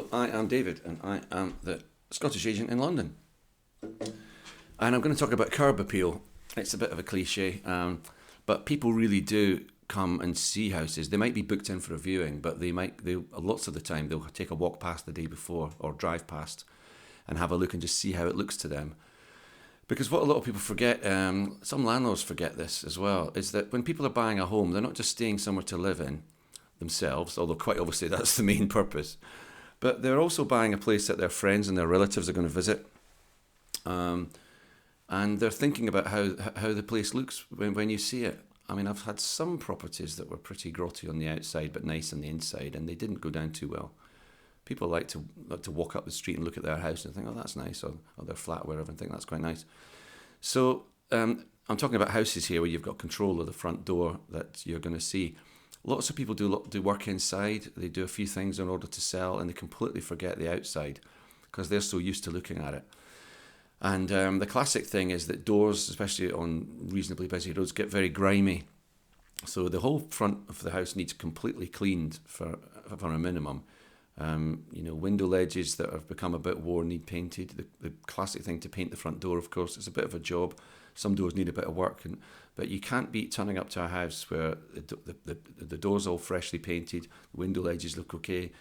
Hello, I am David, and I am the Scottish agent in London. And I'm going to talk about curb appeal. It's a bit of a cliche, but people really do come and see houses. They might be booked in for a viewing, but lots of the time they'll take a walk past the day before or drive past and have a look and just see how it looks to them. Because what a lot of people forget, some landlords forget this as well, is that when people are buying a home, they're not just staying somewhere to live in themselves, although quite obviously that's the main purpose. But they're also buying a place that their friends and their relatives are going to visit. And they're thinking about how the place looks when you see it. I mean, I've had some properties that were pretty grotty on the outside but nice on the inside, and they didn't go down too well. People like to walk up the street and look at their house and think, oh, that's nice, or their flat, wherever, and think that's quite nice. So I'm talking about houses here where you've got control of the front door that you're going to see. Lots of people do work inside. They do a few things in order to sell, and they completely forget the outside because they're so used to looking at it. And the classic thing is that doors, especially on reasonably busy roads, get very grimy. So the whole front of the house needs completely cleaned for a minimum. Window ledges that have become a bit worn need painted. The classic thing to paint the front door, of course, is a bit of a job. Some doors need a bit of work, but you can't beat turning up to a house where the door's all freshly painted, the window ledges look okay.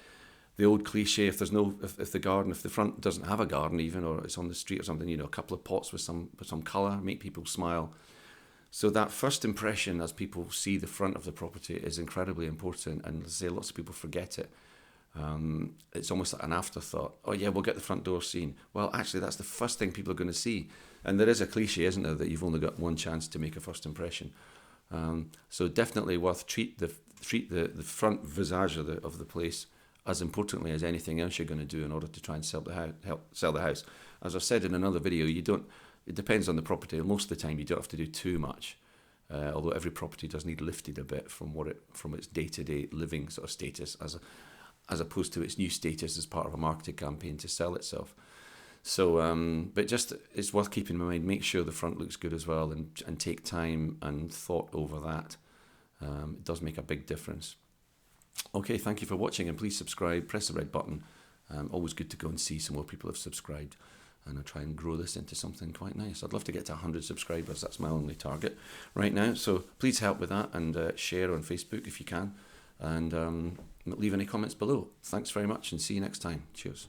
The old cliche, if the front doesn't have a garden even, or it's on the street or something, a couple of pots with some colour, make people smile. So that first impression as people see the front of the property is incredibly important, and as I say, lots of people forget it. It's almost like an afterthought. Oh yeah, we'll get the front door seen. Well, actually, that's the first thing people are going to see. And there is a cliche, isn't there, that you've only got one chance to make a first impression. So definitely worth treat the front visage of the place as importantly as anything else you're going to do in order to try and sell the house. As I said in another video, it depends on the property. Most of the time, you don't have to do too much. Although every property does need lifted a bit from its day-to-day living sort of status as opposed to its new status as part of a marketing campaign to sell itself. So, but just it's worth keeping in mind. Make sure the front looks good as well, and take time and thought over that. It does make a big difference. Okay, thank you for watching, and please subscribe. Press the red button. Always good to go and see some more people have subscribed, and I'll try and grow this into something quite nice. I'd love to get to 100 subscribers. That's my only target right now. So please help with that, and share on Facebook if you can, and leave any comments below. Thanks very much, and see you next time. Cheers.